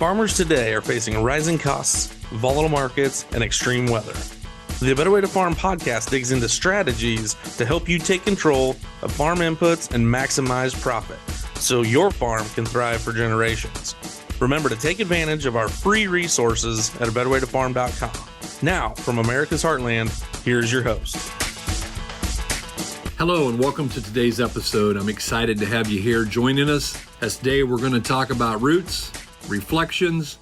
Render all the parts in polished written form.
Farmers today are facing rising costs, volatile markets, and extreme weather. The A Better Way to Farm podcast digs into strategies to help you take control of farm inputs and maximize profit so your farm can thrive for generations. Remember to take advantage of our free resources at abetterwaytofarm.com. Now, from America's Heartland, here's your host. Hello and welcome to today's episode. I'm excited to have you here joining us, as today we're going to talk about roots, reflections,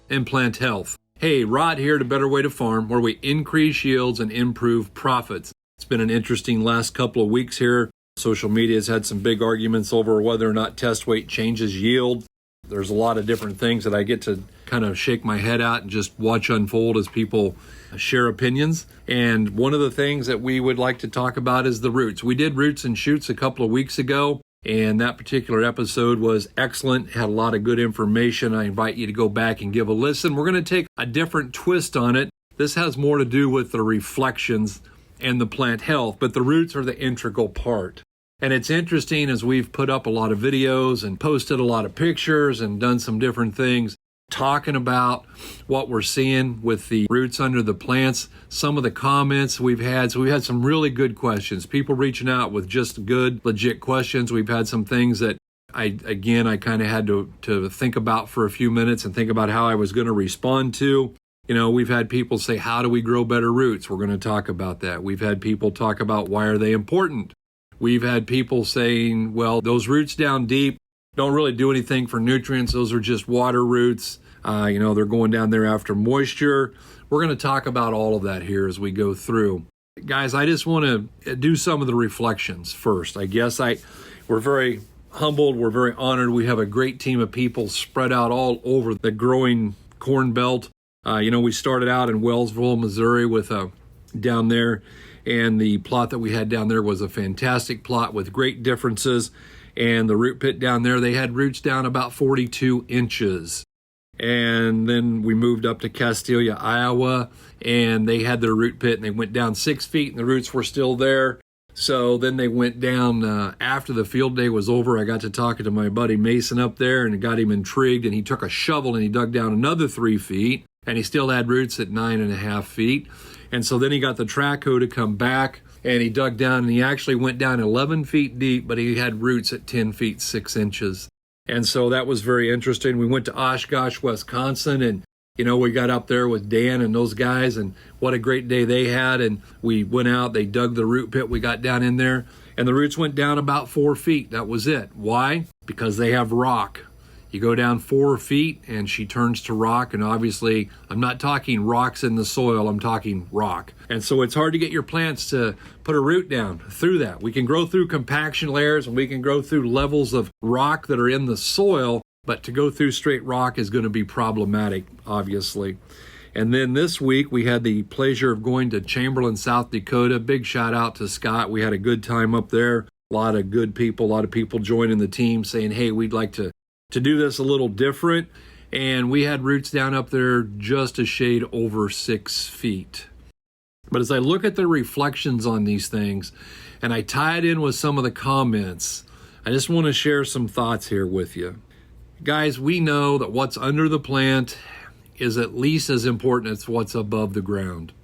and plant health. Hey, Rod here to Better Way to Farm, where we increase yields and improve profits. It's been an interesting last couple of weeks here. Social media has had some big arguments over whether or not test weight changes yield. There's a lot of different things that I get to kind of shake my head at and just watch unfold as people share opinions. And one of the things that we would like to talk about is the roots. We did roots and shoots a couple of weeks ago, and that particular episode was excellent, had a lot of good information. I invite you to go back and give a listen. We're going to take a different twist on it. This has more to do with the reflections and the plant health, but the roots are the integral part. And it's interesting, as we've put up a lot of videos and posted a lot of pictures and done some different things, talking about what we're seeing with the roots under the plants, some of the comments we've had. So we've had some really good questions, people reaching out with just good, legit questions. We've had some things that I kind of had to think about for a few minutes and think about how I was going to respond to. You know, we've had people say, how do we grow better roots? We're going to talk about that. We've had people talk about, why are they important? We've had people saying, well, those roots down deep don't really do anything for nutrients. Those are just water roots. They're going down there after moisture. We're going to talk about all of that here as we go through. Guys, I just want to do some of the reflections first. We're very humbled. We're very honored. We have a great team of people spread out all over the growing corn belt. We started out in Wellsville, Missouri down there. And the plot that we had down there was a fantastic plot with great differences. And the root pit down there, they had roots down about 42 inches. And then we moved up to Castelia, Iowa, and they had their root pit, and they went down 6 feet, and the roots were still there. So then they went down after the field day was over. I got to talking to my buddy Mason up there, and it got him intrigued, and he took a shovel and he dug down another 3 feet, and he still had roots at 9.5 feet. And so then he got the track hoe to come back, and he dug down, and he actually went down 11 feet deep, but he had roots at 10 feet 6 inches. And so that was very interesting. We went to Oshkosh, Wisconsin, and we got up there with Dan and those guys, and what a great day they had. And we went out, they dug the root pit, we got down in there, and the roots went down about 4 feet. That was it. Why? Because they have rock. You go down 4 feet and she turns to rock, and obviously I'm not talking rocks in the soil, I'm talking rock. And so it's hard to get your plants to put a root down through that. We can grow through compaction layers and we can grow through levels of rock that are in the soil, but to go through straight rock is going to be problematic, obviously. And then this week we had the pleasure of going to Chamberlain, South Dakota. Big shout out to Scott. We had a good time up there. A lot of good people, a lot of people joining the team saying, hey, we'd like to do this a little different. And we had roots down up there just a shade over 6 feet. But as I look at the reflections on these things, and I tie it in with some of the comments, I just want to share some thoughts here with you. Guys, we know that what's under the plant is at least as important as what's above the ground.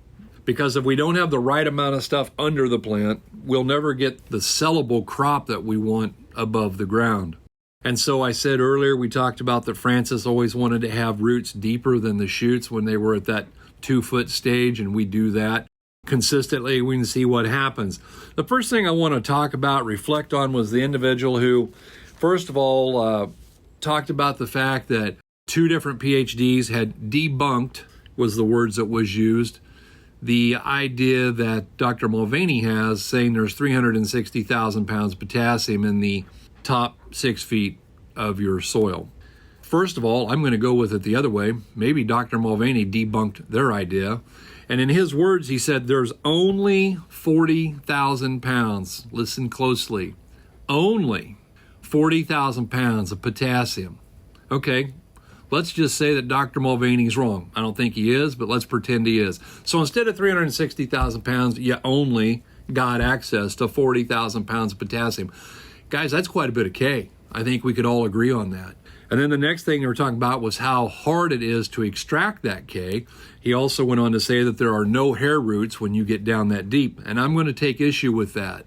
Because if we don't have the right amount of stuff under the plant, we'll never get the sellable crop that we want above the ground. And so I said earlier, we talked about that Francis always wanted to have roots deeper than the shoots when they were at that 2-foot stage, and we do that consistently. We can see what happens. The first thing I want to talk about, reflect on, was the individual who, first of all, talked about the fact that 2 different PhDs had debunked, was the words that was used, the idea that Dr. Mulvaney has, saying there's 360,000 pounds of potassium in the top 6 feet of your soil. First of all, I'm going to go with it the other way. Maybe Dr. Mulvaney debunked their idea. And in his words, he said there's only 40,000 pounds. Listen closely. Only 40,000 pounds of potassium. Okay, let's just say that Dr. Mulvaney's wrong. I don't think he is, but let's pretend he is. So instead of 360,000 pounds, you only got access to 40,000 pounds of potassium. Guys, that's quite a bit of K. I think we could all agree on that. And then the next thing they were talking about was how hard it is to extract that K. He also went on to say that there are no hair roots when you get down that deep. And I'm going to take issue with that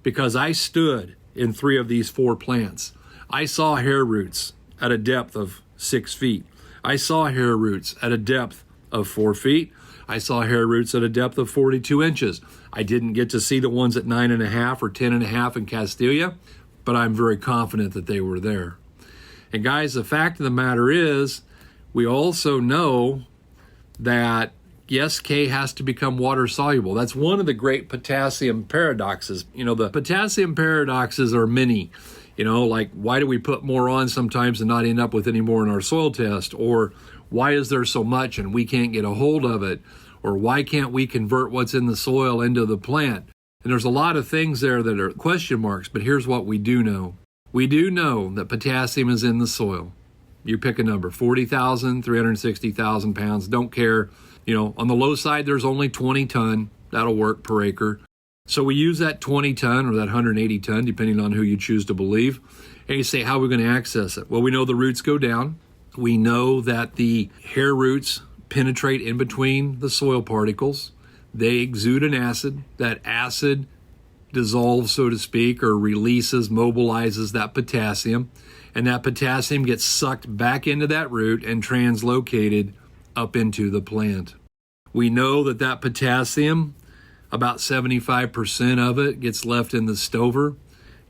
because I stood in 3 of these 4 plants. I saw hair roots at a depth of 6 feet. I saw hair roots at a depth of 4 feet. I saw hair roots at a depth of 42 inches. I didn't get to see the ones at 9.5 or 10.5 in Castilla, but I'm very confident that they were there. And guys, the fact of the matter is, we also know that, yes, K has to become water soluble. That's one of the great potassium paradoxes. The potassium paradoxes are many. Like, why do we put more on sometimes and not end up with any more in our soil test? Or why is there so much and we can't get a hold of it? Or why can't we convert what's in the soil into the plant? And there's a lot of things there that are question marks, but here's what we do know. We do know that potassium is in the soil. You pick a number, 40,000, 360,000 pounds, don't care. On the low side, there's only 20 ton. That'll work per acre. So we use that 20 ton or that 180 ton, depending on who you choose to believe. And you say, how are we going to access it? Well, we know the roots go down. We know that the hair roots penetrate in between the soil particles. They exude an acid. That acid dissolves, so to speak, or releases, mobilizes that potassium. And that potassium gets sucked back into that root and translocated up into the plant. We know that potassium, about 75% of it gets left in the stover.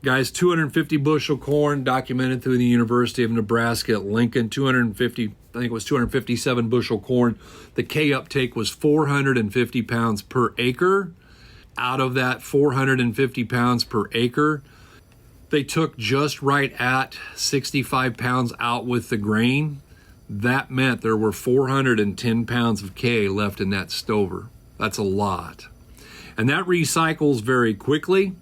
Guys, 250 bushel corn documented through the University of Nebraska at Lincoln, 257 bushel corn. The K uptake was 450 pounds per acre. Out of that 450 pounds per acre, they took just right at 65 pounds out with the grain. That meant there were 410 pounds of K left in that stover. That's a lot. And that recycles very quickly.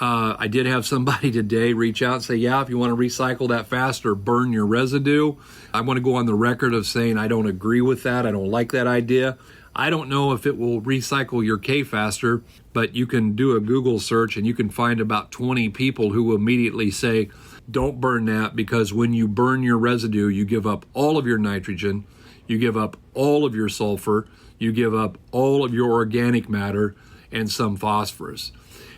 I did have somebody today reach out and say, yeah, if you want to recycle that faster, burn your residue. I want to go on the record of saying I don't agree with that. I don't like that idea. I don't know if it will recycle your K faster, but you can do a Google search and you can find about 20 people who will immediately say, don't burn that, because when you burn your residue, you give up all of your nitrogen, you give up all of your sulfur, you give up all of your organic matter and some phosphorus.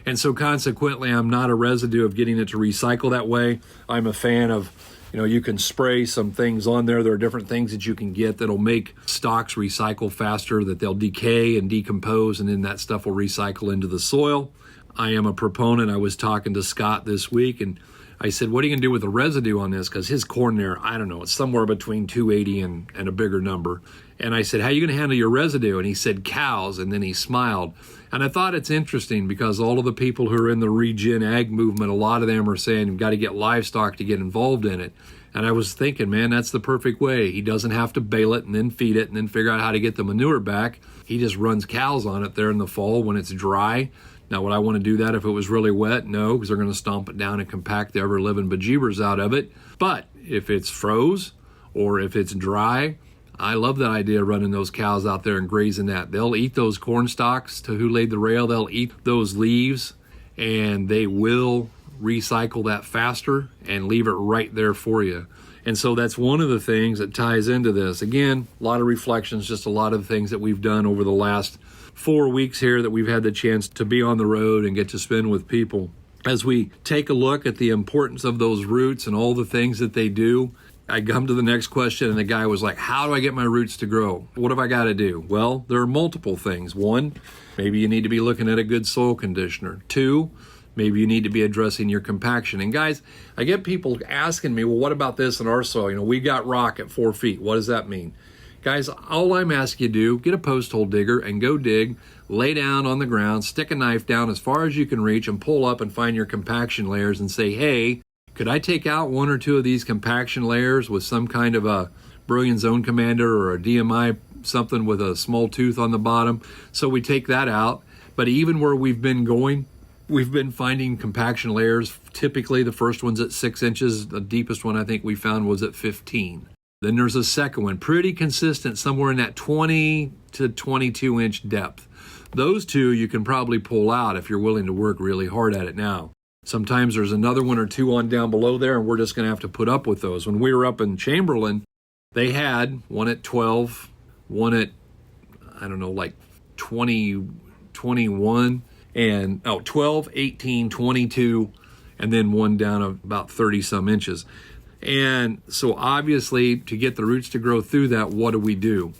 And so consequently, I'm not a residue of getting it to recycle that way. I'm a fan of, you can spray some things on there. There are different things that you can get that'll make stocks recycle faster, that they'll decay and decompose, and then that stuff will recycle into the soil. I am a proponent. I was talking to Scott this week, and I said, what are you going to do with the residue on this? Because his corn there, I don't know, it's somewhere between 280 and a bigger number. And I said, how are you going to handle your residue? And he said, cows. And then he smiled. And I thought it's interesting because all of the people who are in the regen ag movement, a lot of them are saying you've got to get livestock to get involved in it. And I was thinking, man, that's the perfect way. He doesn't have to bale it and then feed it and then figure out how to get the manure back. He just runs cows on it there in the fall when it's dry. Now, would I want to do that if it was really wet? No, because they're going to stomp it down and compact the ever-living bejeebers out of it. But if it's froze or if it's dry, I love that idea of running those cows out there and grazing that. They'll eat those corn stalks to who laid the rail. They'll eat those leaves, and they will recycle that faster and leave it right there for you. And so that's one of the things that ties into this. Again, a lot of reflections, just a lot of things that we've done over the last 4 weeks here that we've had the chance to be on the road and get to spend with people. As we take a look at the importance of those roots and all the things that they do, I come to the next question, and the guy was like, how do I get my roots to grow? What have I got to do? Well, there are multiple things. One, maybe you need to be looking at a good soil conditioner. Two, maybe you need to be addressing your compaction. And guys, I get people asking me, well, what about this in our soil? We got rock at 4 feet. What does that mean? Guys, all I'm asking you to do, get a post hole digger and go dig, lay down on the ground, stick a knife down as far as you can reach and pull up and find your compaction layers and say, hey, could I take out 1 or 2 of these compaction layers with some kind of a Brilliant Zone Commander or a DMI, something with a small tooth on the bottom? So we take that out. But even where we've been going, we've been finding compaction layers. Typically, the first one's at 6 inches. The deepest one I think we found was at 15. Then there's a second one, pretty consistent, somewhere in that 20 to 22 inch depth. Those two you can probably pull out if you're willing to work really hard at it now. Sometimes there's another one or two on down below there, and we're just going to have to put up with those. When we were up in Chamberlain, they had one at 12, one at, I don't know, like 20, 21, and 12, 18, 22, and then one down about 30 some inches. And so obviously, to get the roots to grow through that, what do?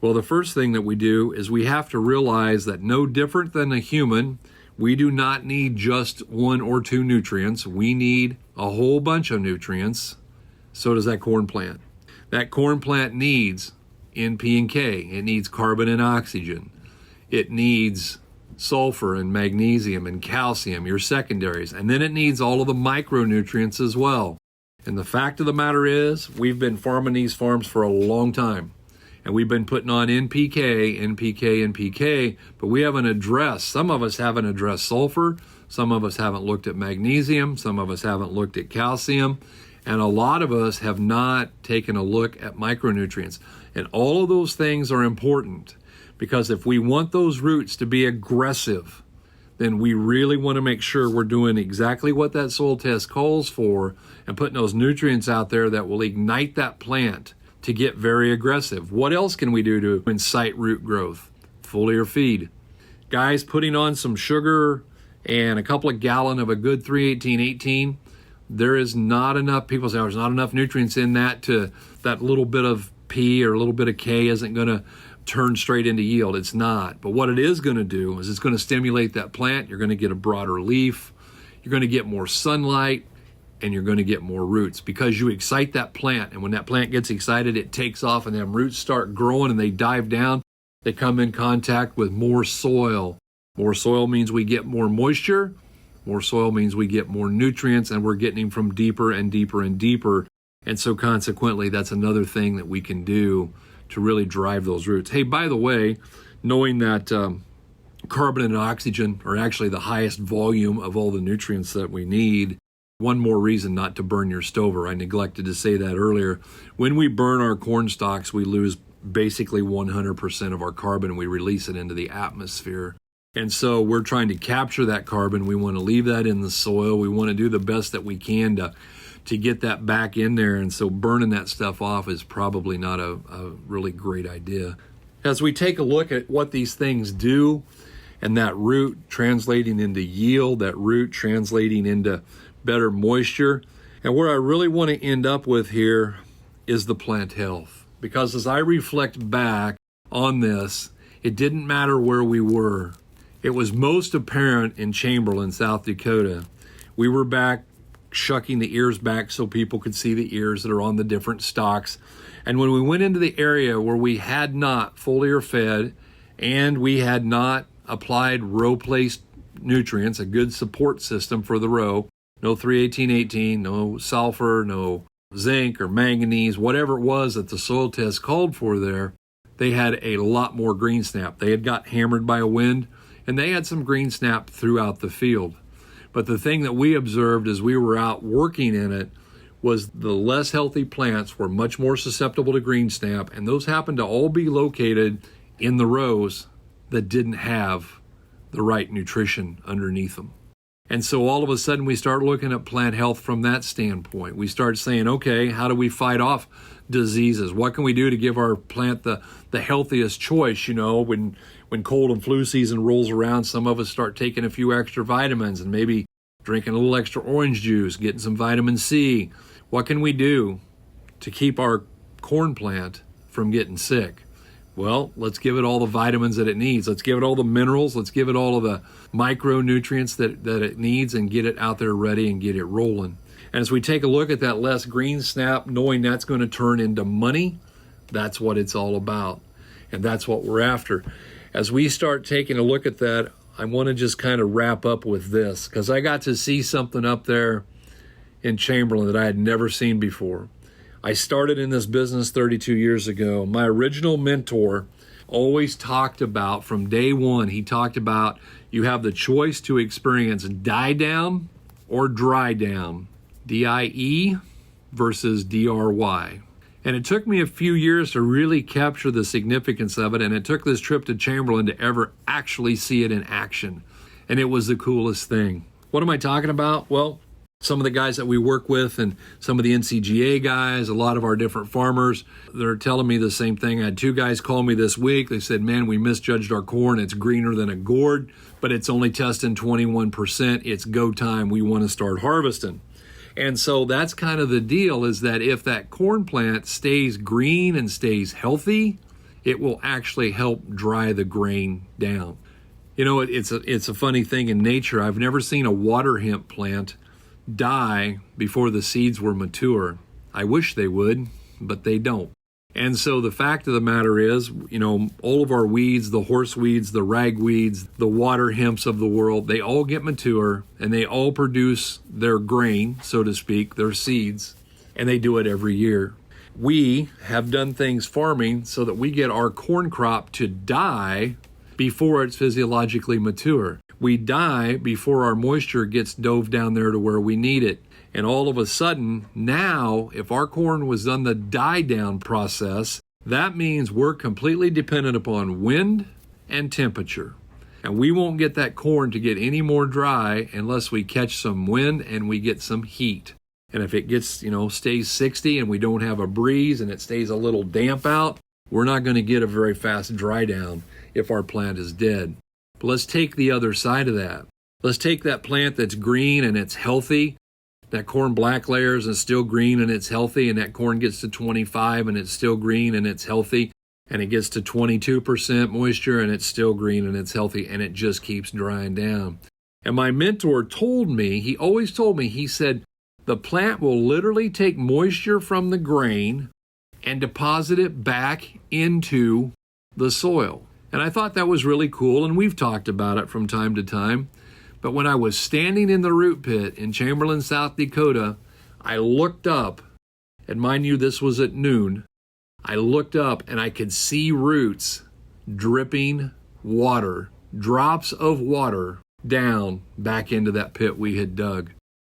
Well, the first thing that we do is we have to realize that no different than a human, we do not need just one or two nutrients. We need a whole bunch of nutrients. So does that corn plant. That corn plant needs N, P, and K. It needs carbon and oxygen. It needs sulfur and magnesium and calcium, your secondaries. And then it needs all of the micronutrients as well. And the fact of the matter is, we've been farming these farms for a long time. And we've been putting on NPK, NPK, but we haven't addressed, some of us haven't addressed sulfur, some of us haven't looked at magnesium, some of us haven't looked at calcium, and a lot of us have not taken a look at micronutrients. And all of those things are important, because if we want those roots to be aggressive, then we really want to make sure we're doing exactly what that soil test calls for and putting those nutrients out there that will ignite that plant to get very aggressive. What else can we do to incite root growth? Foliar feed. Guys, putting on some sugar and a couple of gallon of a good 318-18, there is not enough, people say, there's not enough nutrients in that to, that little bit of P or a little bit of K isn't gonna turn straight into yield. It's not. But what it is gonna do is it's gonna stimulate that plant. You're gonna get a broader leaf. You're gonna get more sunlight, and you're going to get more roots because you excite that plant. And when that plant gets excited, it takes off and them roots start growing and they dive down. They come in contact with more soil. More soil means we get more moisture. More soil means we get more nutrients, and we're getting them from deeper and deeper and deeper. And so consequently, that's another thing that we can do to really drive those roots. Hey, by the way, knowing that carbon and oxygen are actually the highest volume of all the nutrients that we need, one more reason not to burn your stover. I neglected to say that earlier. When we burn our corn stalks, we lose basically 100% of our carbon. We release it into the atmosphere. And so we're trying to capture that carbon. We want to leave that in the soil. We want to do the best that we can to get that back in there. And so burning that stuff off is probably not a really great idea. As we take a look at what these things do, and that root translating into yield, that root translating into better moisture. And where I really want to end up with here is the plant health. Because as I reflect back on this, it didn't matter where we were. It was most apparent in Chamberlain, South Dakota. We were back shucking the ears back so people could see the ears that are on the different stalks. And when we went into the area where we had not foliar fed and we had not applied row placed nutrients, a good support system for the row, no 318-18, no sulfur, no zinc or manganese, whatever it was that the soil test called for there, they had a lot more green snap. They had got hammered by a wind, and they had some green snap throughout the field. But the thing that we observed as we were out working in it was the less healthy plants were much more susceptible to green snap, and those happened to all be located in the rows that didn't have the right nutrition underneath them. And so all of a sudden we start looking at plant health from that standpoint. We start saying, okay, how do we fight off diseases? What can we do to give our plant the healthiest choice? You know, when cold and flu season rolls around, some of us start taking a few extra vitamins and maybe drinking a little extra orange juice, getting some vitamin C. What can we do to keep our corn plant from getting sick? Well, let's give it all the vitamins that it needs. Let's give it all the minerals. Let's give it all of the micronutrients that it needs and get it out there ready and get it rolling. And as we take a look at that less green snap, knowing that's going to turn into money, that's what it's all about. And that's what we're after. As we start taking a look at that, I want to just kind of wrap up with this, because I got to see something up there in Chamberlain that I had never seen before. I started in this business 32 years ago. My original mentor always talked about, from day one, he talked about you have the choice to experience die down or dry down, D-I-E versus D-R-Y. And it took me a few years to really capture the significance of it, and it took this trip to Chamberlain to ever actually see it in action. And it was the coolest thing. What am I talking about? Well, some of the guys that we work with and some of the NCGA guys, a lot of our different farmers, they're telling me the same thing. I had 2 guys call me this week. They said, man, we misjudged our corn. It's greener than a gourd, but it's only testing 21%. It's go time. We want to start harvesting. And so that's kind of the deal, is that if that corn plant stays green and stays healthy, it will actually help dry the grain down. You know, it's a funny thing in nature. I've never seen a water hemp plant die before the seeds were mature. I wish they would, but they don't. And so the fact of the matter is, you know, all of our weeds, the horse weeds, the ragweeds, the water hemps of the world, they all get mature and they all produce their grain, so to speak, their seeds, and they do it every year. We have done things farming so that we get our corn crop to die before it's physiologically mature. We die before our moisture gets dove down there to where we need it. And all of a sudden, now, if our corn was done the die down process, that means we're completely dependent upon wind and temperature. And we won't get that corn to get any more dry unless we catch some wind and we get some heat. And if it gets, stays 60 and we don't have a breeze and it stays a little damp out, we're not going to get a very fast dry down if our plant is dead. But let's take the other side of that. Let's take that plant that's green and it's healthy. That corn black layers and still green and it's healthy, and that corn gets to 25 and it's still green and it's healthy, and it gets to 22% moisture and it's still green and it's healthy, and it just keeps drying down. And my mentor told me, he always told me, he said, the plant will literally take moisture from the grain and deposit it back into the soil. And I thought that was really cool, and we've talked about it from time to time. But when I was standing in the root pit in Chamberlain, South Dakota, I looked up, and mind you, this was at noon. I looked up and I could see roots dripping water, drops of water down back into that pit we had dug.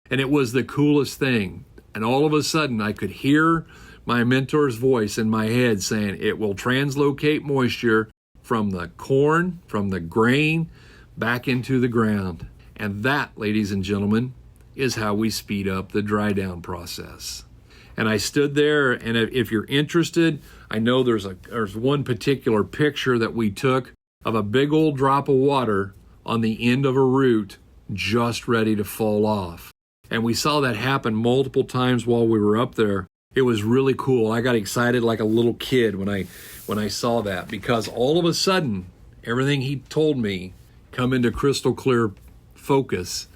And it was the coolest thing. And all of a sudden I could hear my mentor's voice in my head saying, it will translocate moisture from the corn, from the grain, back into the ground. And that, ladies and gentlemen, is how we speed up the dry down process. And I stood there, and if you're interested, I know there's one particular picture that we took of a big old drop of water on the end of a root just ready to fall off. And we saw that happen multiple times while we were up there. It was really cool. I got excited like a little kid when I saw that, because all of a sudden, everything he told me come into crystal clear focus.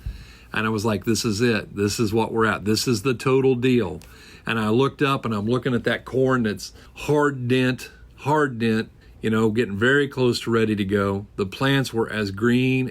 And I was like, this is it. This is what we're at. This is the total deal. And I looked up and I'm looking at that corn that's hard dent, getting very close to ready to go. The plants were as green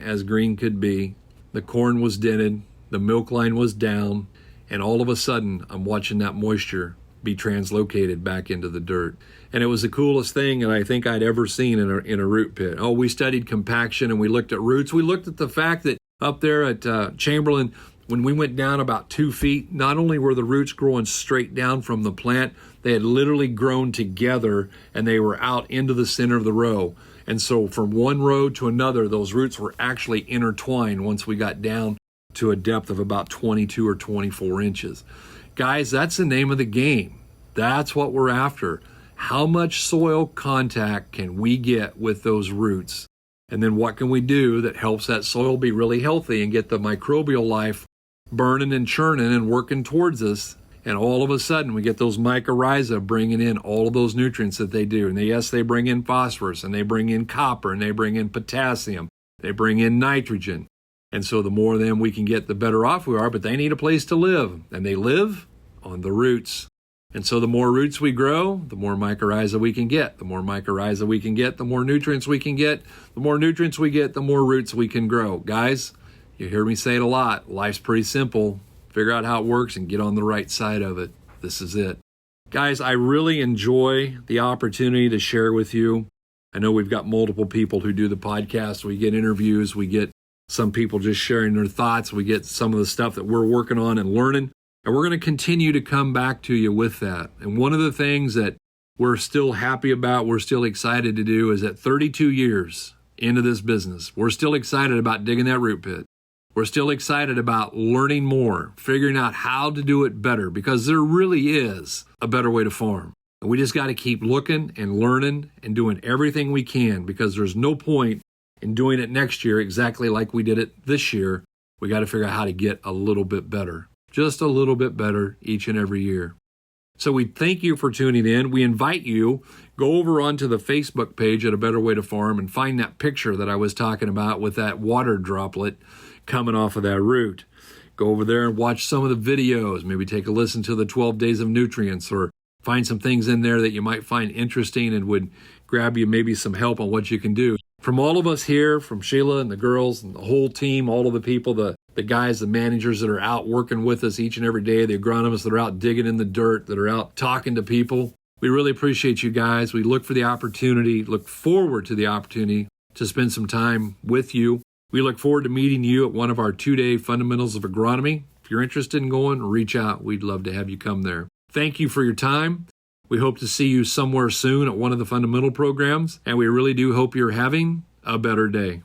could be. The corn was dented. The milk line was down. And all of a sudden, I'm watching that moisture be translocated back into the dirt. And it was the coolest thing that I think I'd ever seen in a root pit. Oh, we studied compaction and we looked at roots. We looked at the fact that up there at Chamberlain, when we went down about 2 feet, not only were the roots growing straight down from the plant, they had literally grown together and they were out into the center of the row. And so from one row to another, those roots were actually intertwined once we got down to a depth of about 22 or 24 inches. Guys, that's the name of the game. That's what we're after. How much soil contact can we get with those roots? And then what can we do that helps that soil be really healthy and get the microbial life burning and churning and working towards us? And all of a sudden we get those mycorrhiza bringing in all of those nutrients that they do. And yes, they bring in phosphorus, and they bring in copper, and they bring in potassium, they bring in nitrogen. And so the more of them we can get, the better off we are, but they need a place to live, and they live on the roots. And so the more roots we grow, the more mycorrhiza we can get. The more mycorrhiza we can get, the more nutrients we can get. The more nutrients we get, the more roots we can grow. Guys, you hear me say it a lot. Life's pretty simple. Figure out how it works and get on the right side of it. This is it. Guys, I really enjoy the opportunity to share with you. I know we've got multiple people who do the podcast. We get interviews. We get some people just sharing their thoughts. We get some of the stuff that we're working on and learning. And we're going to continue to come back to you with that. And one of the things that we're still happy about, we're still excited to do, is that 32 years into this business, we're still excited about digging that root pit. We're still excited about learning more, figuring out how to do it better, because there really is a better way to farm. And we just got to keep looking and learning and doing everything we can, because there's no point in doing it next year exactly like we did it this year. We got to figure out how to get a little bit better, just a little bit better each and every year. So we thank you for tuning in. We invite you, go over onto the Facebook page at A Better Way to Farm and find that picture that I was talking about with that water droplet coming off of that root. Go over there and watch some of the videos. Maybe take a listen to the 12 Days of Nutrients, or find some things in there that you might find interesting and would grab you maybe some help on what you can do. From all of us here, from Sheila and the girls and the whole team, all of the people, the guys, the managers that are out working with us each and every day, the agronomists that are out digging in the dirt, that are out talking to people. We really appreciate you guys. We look forward to the opportunity to spend some time with you. We look forward to meeting you at one of our 2-day Fundamentals of Agronomy. If you're interested in going, reach out. We'd love to have you come there. Thank you for your time. We hope to see you somewhere soon at one of the fundamental programs, and we really do hope you're having a better day.